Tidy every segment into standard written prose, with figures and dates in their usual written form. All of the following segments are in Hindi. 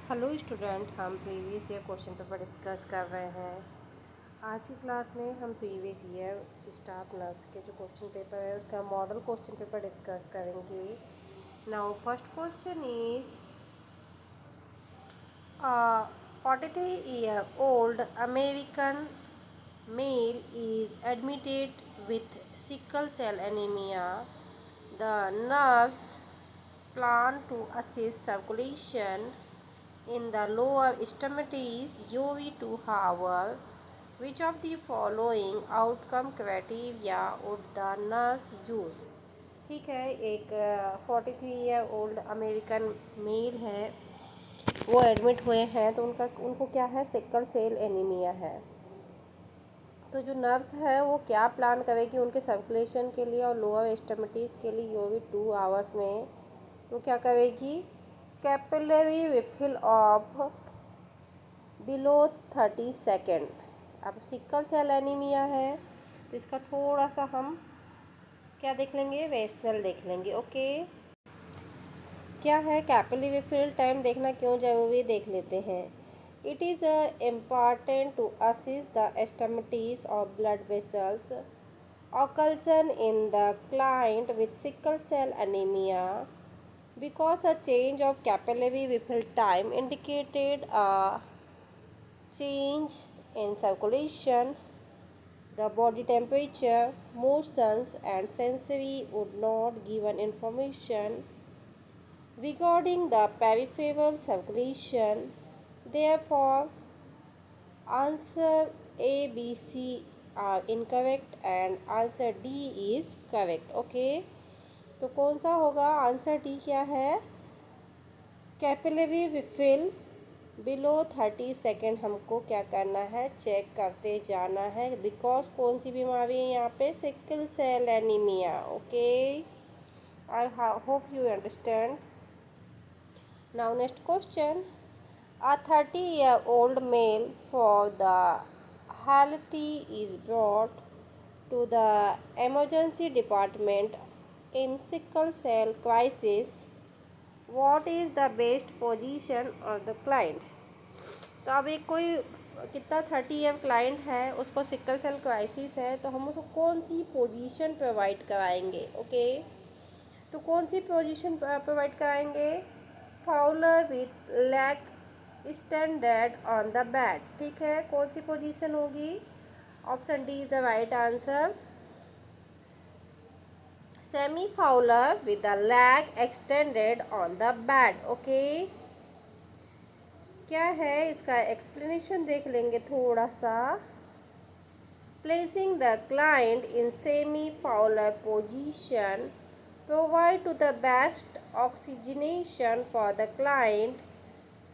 हेलो स्टूडेंट, हम previous year question paper discuss कर रहे हैं। आज की क्लास में हम प्रीवियस ईयर स्टाफ नर्स के जो क्वेश्चन पेपर है उसका मॉडल क्वेश्चन पेपर डिस्कस करेंगे। Now first question is 43-year-old American male is admitted with sickle cell anemia. The nurse plan to assist circulation in the lower extremities UV2 hour. Which of the following outcome criteria would the nurse use? ठीक है, एक 43-year-old अमेरिकन मेल है, वो एडमिट हुए हैं तो उनको क्या है, सिकल सेल एनीमिया है। तो जो नर्स है वो क्या प्लान करेगी उनके सर्कुलेशन के लिए और लोअर एक्सट्रीमिटीज़ के लिए UV2 आवर्स में, तो क्या करेगी, capillary refill of below 30 second. अब सिकल सेल एनीमिया है तो इसका थोड़ा सा हम क्या देख लेंगे, वेस्नल देख लेंगे। ओके, क्या है कैपिलरी रिफिल टाइम देखना क्यों जरूरी, देख लेते हैं। It is important to assist the extremities of blood vessels occlusion in the client with sickle cell anemia because a change of capillary refill time indicated a change in circulation, the body temperature, motions, and sensory would not given information regarding the peripheral circulation. Therefore, answer A, B, C are incorrect and answer D is correct. Okay, तो कौन सा होगा आंसर डी? क्या है, कैपिलरी रिफिल बिलो 30 सेकेंड हमको क्या करना है, चेक करते जाना है। बिकॉज कौन सी बीमारी है यहाँ पे, sickle cell anaemia. Okay, I hope you understand. Now next question, a 30-year-old male for the healthy is brought to the emergency department in sickle cell crisis. What is the best position of the client? तो अब एक कोई कितना 30 ईयर क्लाइंट है, उसको सिकल सेल क्राइसिस है, तो हम उसको कौन सी पोजीशन प्रोवाइड कराएंगे। ओके, तो कौन सी पोजीशन प्रोवाइड कराएंगे, Fowler with leg standard on the bed. ठीक है, कौन सी पोजीशन होगी, option D is the right answer, semi Fowler with the leg extended on the bed. Okay, क्या है इसका एक्सप्लेनेशन देख लेंगे थोड़ा सा। Placing the client in semi Fowler position provide to the best oxygenation for the client,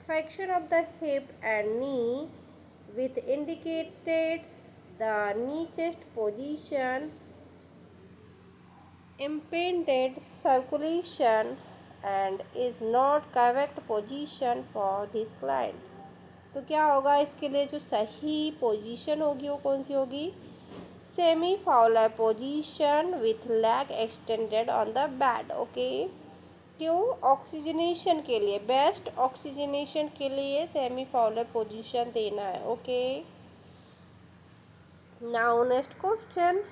flexion of the hip and knee with indicates the knee chest position, impeded circulation and is not correct position for this client। तो क्या होगा इसके लिए जो सही पोजीशन होगी वो कौन सी होगी, semi Fowler position with leg extended on the bed. Okay, क्यों, ऑक्सीजनेशन के लिए, बेस्ट ऑक्सीजनेशन के लिए सेमी फाउलर पोजीशन देना है। Okay, now next question,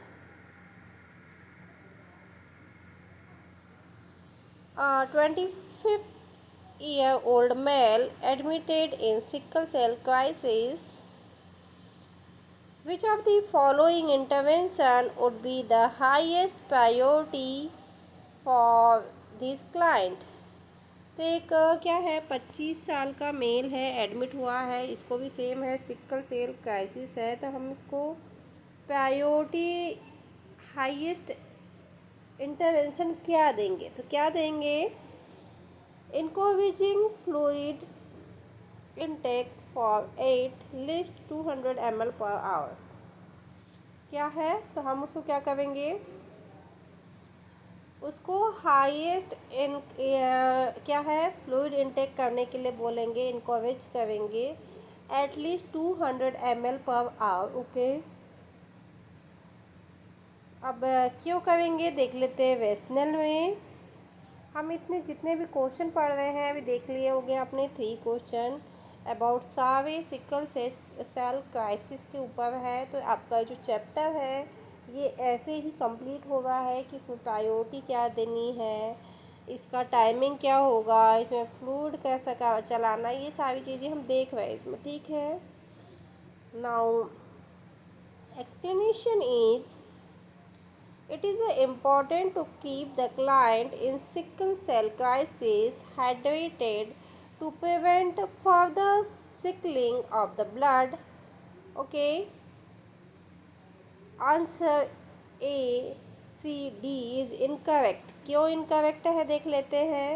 25-year-old male admitted in sickle cell crisis. Which of the following intervention would be the highest priority for this client? तो एक क्या है, 25 साल का मेल है, एडमिट हुआ है, इसको भी सेम है, सिकल सेल क्राइसिस है, तो हम इसको प्रायोरिटी हाईएस्ट इंटरवेंशन क्या देंगे, तो क्या देंगे, encouraging fluid intake for 8 least 200 ml per hours. क्या है, तो हम उसको क्या करेंगे, उसको हाईएस्ट इन क्या है, फ्लूइड इनटेक करने के लिए बोलेंगे, इनकरेज करेंगे at least 200 ml per hour. Okay, अब क्यों करेंगे देख लेते हैं वेस्नल में। हम इतने जितने भी क्वेश्चन पढ़ रहे हैं अभी देख लिए हो गए आपने 3 question about Save sickle cell crisis के ऊपर है। तो आपका जो चैप्टर है ये ऐसे ही कंप्लीट हो रहा है कि इसमें प्रायोरिटी क्या देनी है, इसका टाइमिंग क्या होगा, इसमें फ्लूइड कैसा का चलाना, ये सारी चीज़ें हम देख रहे हैं इसमें। ठीक है, now explanation is it is important to keep the client in sickle cell crisis hydrated to prevent further sickling of the blood. Okay, answer A C D is incorrect. क्यों इनकरेक्ट है देख लेते हैं।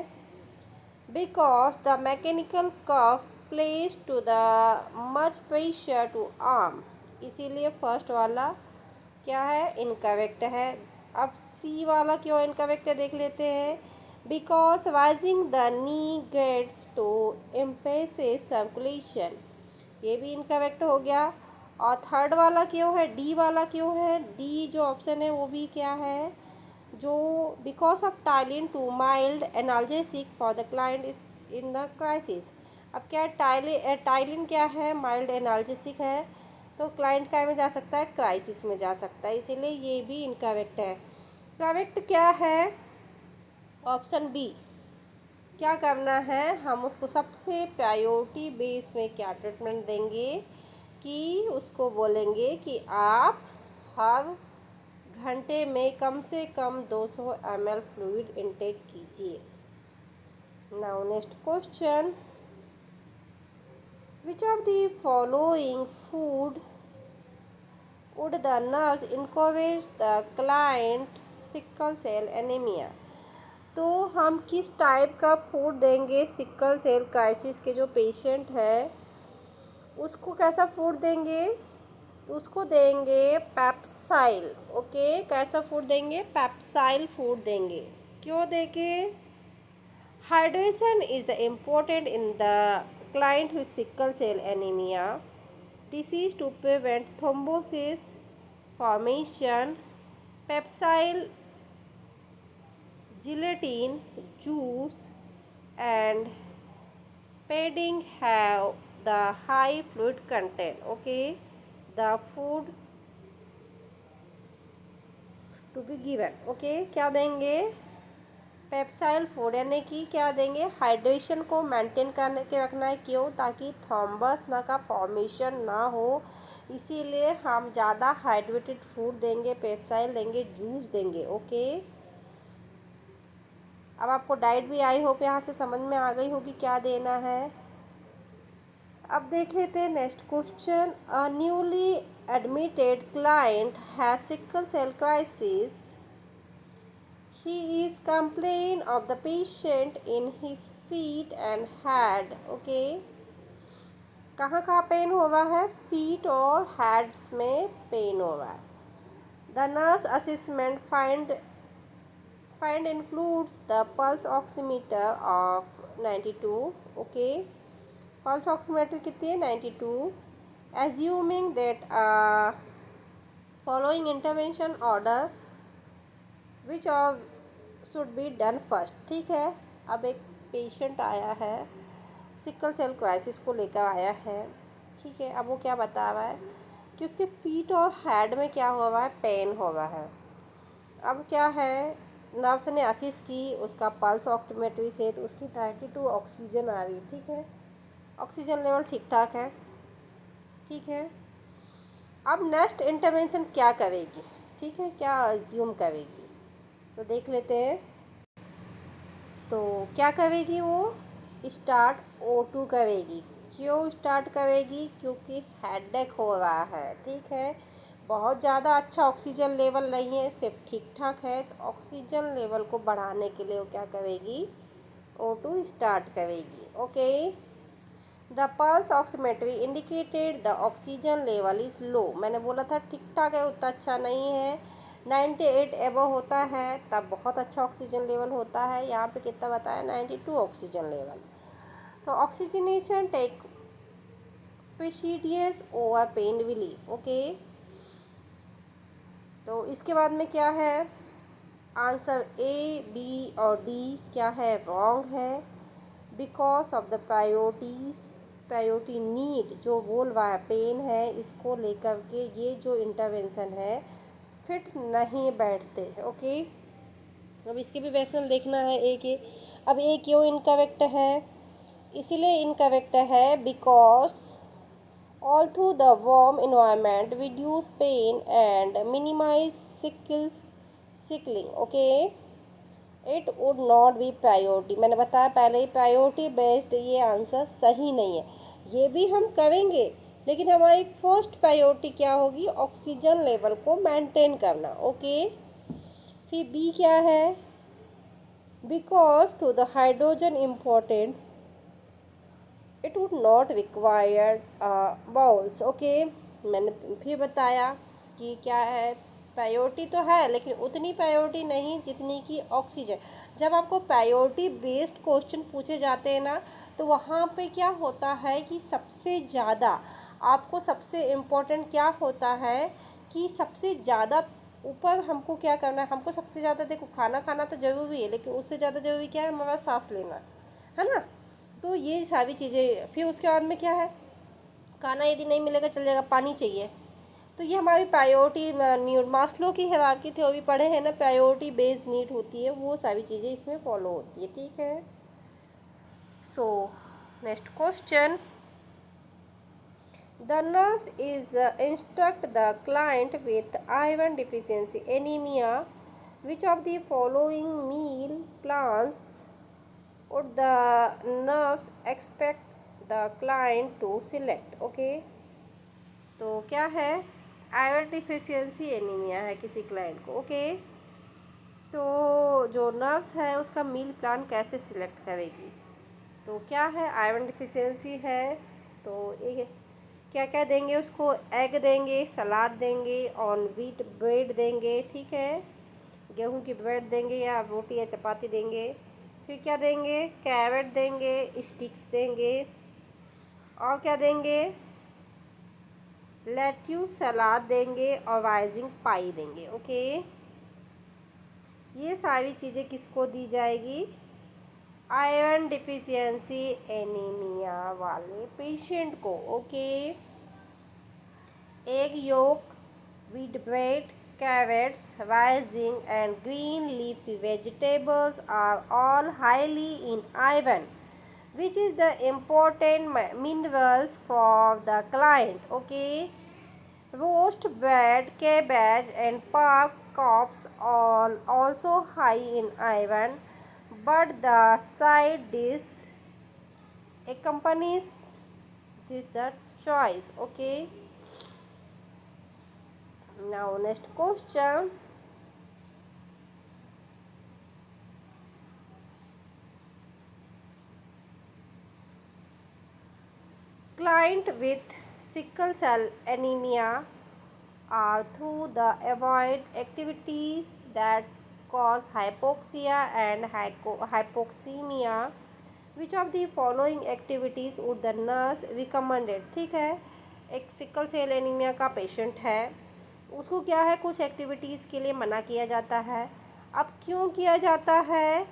Because the mechanical cuff place to the much pressure to arm, इसीलिए फर्स्ट वाला क्या है, इनकरेक्ट है। अब सी वाला क्यों इनकरेक्ट है देख लेते हैं। Because raising the knee gates to impedes circulation, ये भी इनकरेक्ट हो गया। और थर्ड वाला क्यों है, डी वाला क्यों है, डी जो ऑप्शन है वो भी क्या है, जो because of Tylenol to mild analgesic for the client is in the crisis. अब क्या टाइलिन क्या है, माइल्ड एनाल्जेसिक है, तो क्लाइंट क्या में जा सकता है, क्राइसिस में जा सकता है, इसीलिए ये भी इनकरेक्ट है। करेक्ट क्या है, ऑप्शन बी। क्या करना है, हम उसको सबसे प्रायोरिटी बेस में क्या ट्रीटमेंट देंगे कि उसको बोलेंगे कि आप हर घंटे में कम से कम 200 ml फ्लूइड इनटेक कीजिए। Now next question, which of the following food would the nurse encourage the client sickle cell anaemia. तो हम किस टाइप का फूड देंगे सिकल सेल क्राइसिस के जो पेशेंट है उसको कैसा फूड देंगे, तो उसको देंगे पेप्साइल। ओके, कैसा फूड देंगे, पेप्साइल फूड देंगे। क्यों देंगे, hydration is the important in the client with sickle cell anaemia disease to prevent thrombosis formation. Popsicle gelatin juice and padding have the high fluid content. Okay, the food to be given. Okay, क्या देंगे, पेप्साइल फूड यानी कि क्या देंगे, हाइड्रेशन को मेंटेन करने के रखना है। क्यों, ताकि थॉम्बस ना का फॉर्मेशन ना हो, इसीलिए हम ज़्यादा हाइड्रेटेड फूड देंगे, पेप्साइल देंगे, जूस देंगे। ओके, अब आपको डाइट भी आई होप यहाँ से समझ में आ गई होगी क्या देना है। अब देख लेते हैं next question, a newly admitted client has sickle cell crisis, he is complain of the patient in his feet and head. Okay, कहाँ कहाँ पेन हो रहा है, फीट और हेड्स में पेन हो रहा है। The nurse assessment find includes the pulse oximeter of 92. Okay, pulse oximeter कितनी है, 92. assuming that following intervention order which of should be done first। ठीक है, अब एक पेशेंट आया है, सिकल सेल क्राइसिस को लेकर आया है। ठीक है, अब वो क्या बता रहा है कि उसके फीट और हेड में क्या हो रहा है, पेन हो रहा है। अब क्या है, नर्स ने असिस्ट की उसका पल्स ऑक्सीमेट्री से, तो उसकी 92 ऑक्सीजन आ रही। ठीक है, ऑक्सीजन लेवल ठीक ठाक है। ठीक है, अब नेक्स्ट इंटरवेंशन क्या करेगी, ठीक है, क्या अज्यूम करेगी, तो देख लेते हैं। तो क्या करेगी, वो स्टार्ट O2 करेगी। क्यों स्टार्ट करेगी, क्योंकि हेडेक हो रहा है। ठीक है, बहुत ज़्यादा अच्छा ऑक्सीजन लेवल नहीं है, सिर्फ ठीक ठाक है, तो ऑक्सीजन लेवल को बढ़ाने के लिए वो क्या करेगी, O2 स्टार्ट करेगी। Okay, the pulse oximetry indicated the oxygen level is low. मैंने बोला था ठीक ठाक है, उतना अच्छा नहीं है, 98 एबव होता है तब बहुत अच्छा ऑक्सीजन लेवल होता है। यहाँ पे कितना बताया, 92 ऑक्सीजन लेवल। तो oxygenation take precedence over pain relief. Okay, तो इसके बाद में क्या है, आंसर ए, बी और डी क्या है, रॉन्ग है। Because of the priority need जो बोल रहा है, पेन है, इसको लेकर के ये जो इंटरवेंशन है फिट नहीं बैठते। ओके, अब इसके भी रैशनल देखना है ए के। अब ए क्यों इनकरेक्ट है, इसीलिए इनकरेक्ट है because although the warm environment reduce pain and minimize sickling, okay, it would not be priority. मैंने बताया पहले ही प्रायोरिटी बेस्ड ये आंसर सही नहीं है। ये भी हम करेंगे लेकिन हमारी फर्स्ट प्रायोरिटी क्या होगी, ऑक्सीजन लेवल को मेंटेन करना। ओके, फिर बी क्या है, because to the hydrogen important it would not require bowels. Okay, मैंने फिर बताया कि क्या है, प्रायोरिटी तो है लेकिन उतनी प्रायोरिटी नहीं जितनी कि ऑक्सीजन। जब आपको प्रायोरिटी बेस्ड क्वेश्चन पूछे जाते हैं ना, तो वहाँ पे क्या होता है कि सबसे ज़्यादा आपको सबसे इम्पोर्टेंट क्या होता है कि सबसे ज़्यादा ऊपर हमको क्या करना है, हमको सबसे ज़्यादा देखो खाना खाना तो ज़रूरी है लेकिन उससे ज़्यादा ज़रूरी क्या है, हमारा सांस लेना है ना। तो ये सारी चीज़ें, फिर उसके बाद में क्या है, खाना यदि नहीं मिलेगा चल जाएगा, पानी चाहिए। तो ये हमारी प्रायोरिटी नीड, मास्लो की है आपकी थ्योरी पढ़े हैं ना, प्रायोरिटी बेस्ड नीड होती है, वो सारी चीज़ें इसमें फॉलो होती है। ठीक है, so next question, the nurse is instruct the client with iron deficiency anaemia, which of the following meal plans would the nurse expect the client to select? Okay, तो क्या है, आयरन डिफिशियंसी एनीमिया है किसी क्लाइंट को। ओके, तो जो नर्स है उसका मील प्लान कैसे सिलेक्ट करेगी, तो क्या है, आयरन डिफिशियंसी है तो एक क्या क्या देंगे उसको, एग देंगे, सलाद देंगे, ऑन व्हीट ब्रेड देंगे, ठीक है, गेहूं की ब्रेड देंगे या रोटी या चपाती देंगे। फिर क्या देंगे, कैरेट देंगे, स्टिक्स देंगे, और क्या देंगे, लेट्यूस सलाद देंगे और राइजिंग पाई देंगे। ओके, ये सारी चीज़ें किसको दी जाएगी, आयरन डिफिशियंसी एनीमिया वाले पेशेंट को। Okay, egg yolk, wheat bread, carrots, rising and green leafy vegetables are all highly in iron, which is the important minerals for the client. Okay, roast bread, cabbage and pork chops are also high in iron, but the side dish accompanies this the choice. Okay, now next question, client with sickle cell anemia are through the avoid activities that cause hypoxia and hypoxemia, which of the following activities would the nurse recommended। ठीक है, एक सिकल सेल एनीमिया का पेशेंट है, उसको क्या है, कुछ एक्टिविटीज़ के लिए मना किया जाता है। अब क्यों किया जाता है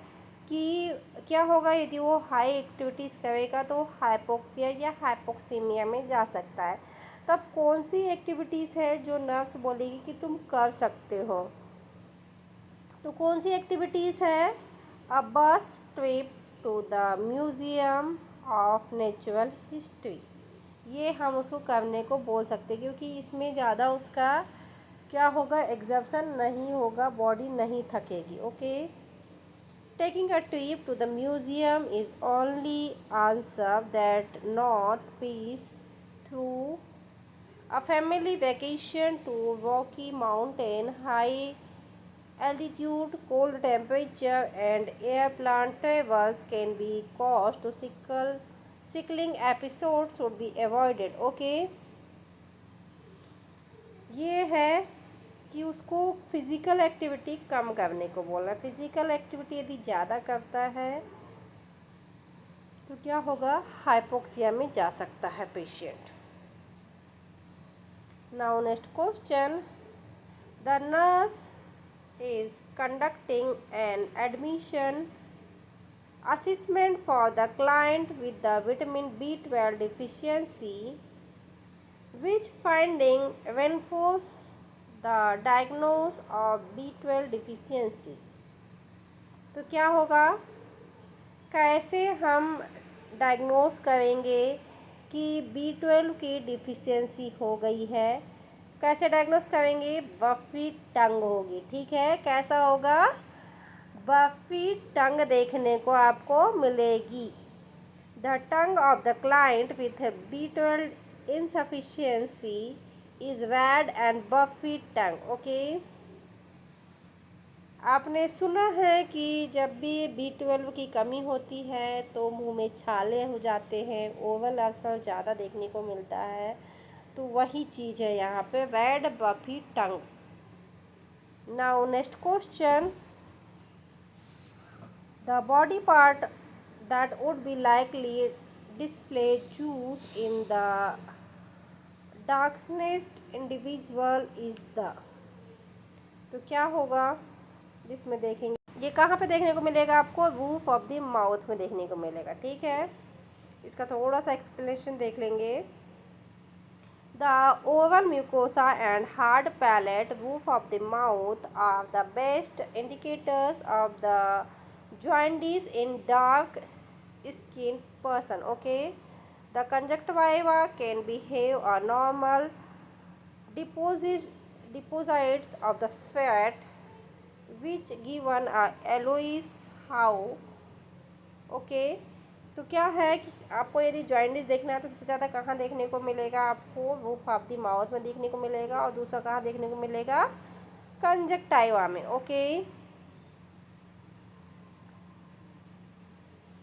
कि क्या होगा, यदि वो हाई एक्टिविटीज़ करेगा तो हाइपोक्सिया या हाइपोक्सीमिया में जा सकता है। तब कौन सी एक्टिविटीज़ है जो नर्स बोलेगी कि तुम कर सकते हो, तो कौन सी एक्टिविटीज़ है, a bus trip to the museum of natural history, ये हम उसको करने को बोल सकते हैं क्योंकि इसमें ज़्यादा उसका क्या होगा, एग्जर्शन नहीं होगा, बॉडी नहीं थकेगी। Okay, taking a trip to the museum is only answer that not peace through a family vacation to Rocky Mountain, high altitude, cold temperature and airplane travels can be caused to sickling episodes should be avoided। Okay, ये है कि उसको फिज़िकल एक्टिविटी कम करने को बोला। फिज़िकल एक्टिविटी यदि ज़्यादा करता है तो क्या होगा, हाइपोक्सिया में जा सकता है patient. Now next question, the nurse is conducting an admission assessment for the client with the vitamin B12 deficiency, which finding reinforce the diagnosis of B12 deficiency. तो क्या होगा, कैसे हम डायग्नोस करेंगे कि B12 की डिफिशियंसी हो गई है? कैसे डायग्नोस करेंगे? बफी टंग होगी, ठीक है। कैसा होगा? बफी टंग देखने को आपको मिलेगी। The tongue of the client with B12 insufficiency is red and buffy tongue. Okay, आपने सुना है कि जब भी B12 की कमी होती है तो मुंह में छाले हो जाते हैं, ओवल अल्सर ज़्यादा देखने को मिलता है। तो वही चीज़ है यहाँ पे, red beefy tongue. Now next question, the body part that would be likely display juice in the darkest individual is the. तो क्या होगा जिसमें देखेंगे, ये कहाँ पे देखने को मिलेगा आपको? रूफ ऑफ द माउथ में देखने को मिलेगा, ठीक है। इसका थोड़ा सा एक्सप्लेनेशन देख लेंगे। The oral mucosa and hard palate roof of the mouth are the best indicators of the jaundice in dark skin person. Okay, the conjunctiva can behave a normal deposits of the fat which given a yellowish how. Okay, तो क्या है कि आपको यदि जॉइंटिस देखना है तो सबसे ज़्यादा कहाँ देखने को मिलेगा? आपको रूफ ऑफ द माउथ में देखने को मिलेगा, और दूसरा कहाँ देखने को मिलेगा? कंजक्टाइवा में। Okay,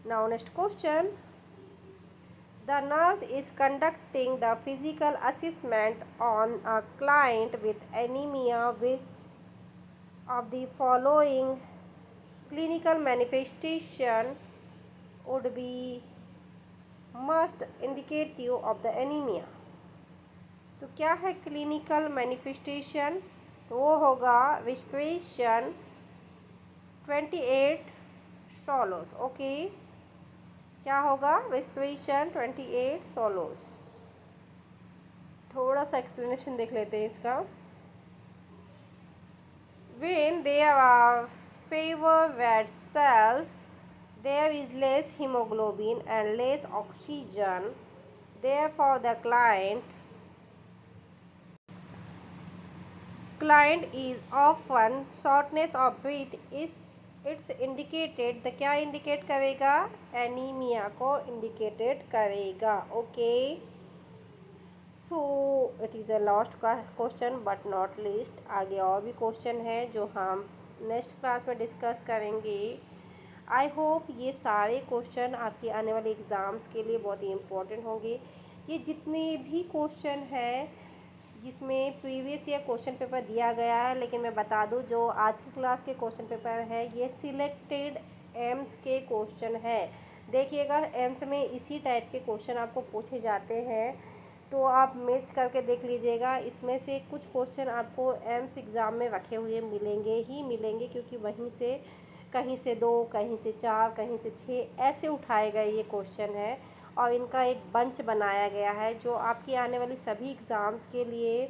now next question, the nurse is conducting the physical assessment on a client with anemia with of the following clinical manifestation would be most indicative of the anemia. तो क्या है क्लिनिकल मैनिफेस्टेशन? तो वो होगा विस्परेशन 28 सोलोस। ओके, क्या होगा? विस्परेशन 28 सोलोस। थोड़ा सा एक्सप्लेनेशन देख लेते हैं इसका। When there are fewer red cells, there is less hemoglobin and less oxygen. Therefore, the client is often shortness of breath is it's indicated, the क्या इंडिकेट करेगा? एनीमिया को इंडिकेटेड करेगा। Okay, so it is a last का क्वेश्चन बट नॉट लीस्ट। आगे और भी क्वेश्चन है जो हम नेक्स्ट क्लास में डिस्कस करेंगे। आई होप ये सारे क्वेश्चन आपके आने वाले एग्ज़ाम्स के लिए बहुत ही इम्पोर्टेंट होंगे। ये जितने भी क्वेश्चन हैं जिसमें प्रीवियस ईयर क्वेश्चन पेपर दिया गया है, लेकिन मैं बता दूं जो आज की क्लास के क्वेश्चन पेपर है ये सिलेक्टेड एम्स के क्वेश्चन है। देखिएगा, एम्स में इसी टाइप के क्वेश्चन आपको पूछे जाते हैं, तो आप मैच करके देख लीजिएगा। इसमें से कुछ क्वेश्चन आपको एम्स एग्ज़ाम में रखे हुए मिलेंगे ही मिलेंगे, क्योंकि वहीं से कहीं से 2, कहीं से 4, कहीं से 6 ऐसे उठाए गए ये क्वेश्चन है, और इनका एक बंच बनाया गया है जो आपकी आने वाली सभी एग्ज़ाम्स के लिए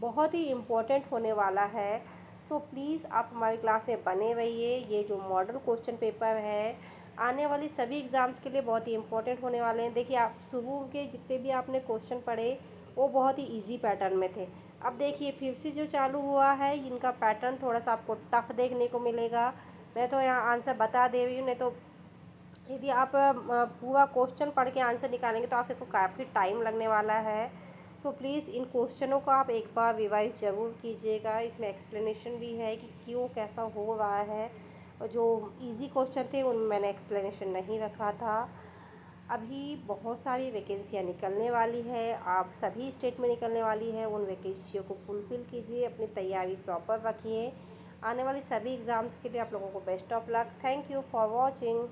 बहुत ही इम्पोर्टेंट होने वाला है। सो प्लीज़ आप हमारी क्लास में बने रहिए। ये जो मॉडल क्वेश्चन पेपर है आने वाली सभी एग्ज़ाम्स के लिए बहुत ही इम्पोर्टेंट होने वाले हैं। देखिए, आप शुरू के जितने भी आपने क्वेश्चन पढ़े वो बहुत ही ईजी पैटर्न में थे। अब देखिए फिर से जो चालू हुआ है इनका पैटर्न थोड़ा सा आपको टफ देखने को मिलेगा। मैं तो यहाँ आंसर बता दे रही हूँ, नहीं तो यदि आप पूरा क्वेश्चन पढ़ के आंसर निकालेंगे तो आपको काफ़ी टाइम लगने वाला है। सो प्लीज़ इन क्वेश्चनों को आप एक बार रिवाइज ज़रूर कीजिएगा। इसमें एक्सप्लेनेशन भी है कि क्यों कैसा हो रहा है, और जो इजी क्वेश्चन थे उनमें मैंने एक्सप्लेनेशन नहीं रखा था। अभी बहुत सारी वैकेंसियाँ निकलने वाली है, आप सभी स्टेट में निकलने वाली है। उन वैकेंसियों को फुलफ़िल कीजिए, अपनी तैयारी प्रॉपर रखिए। आने वाली सभी एग्ज़ाम्स के लिए आप लोगों को best of luck. Thank you for watching.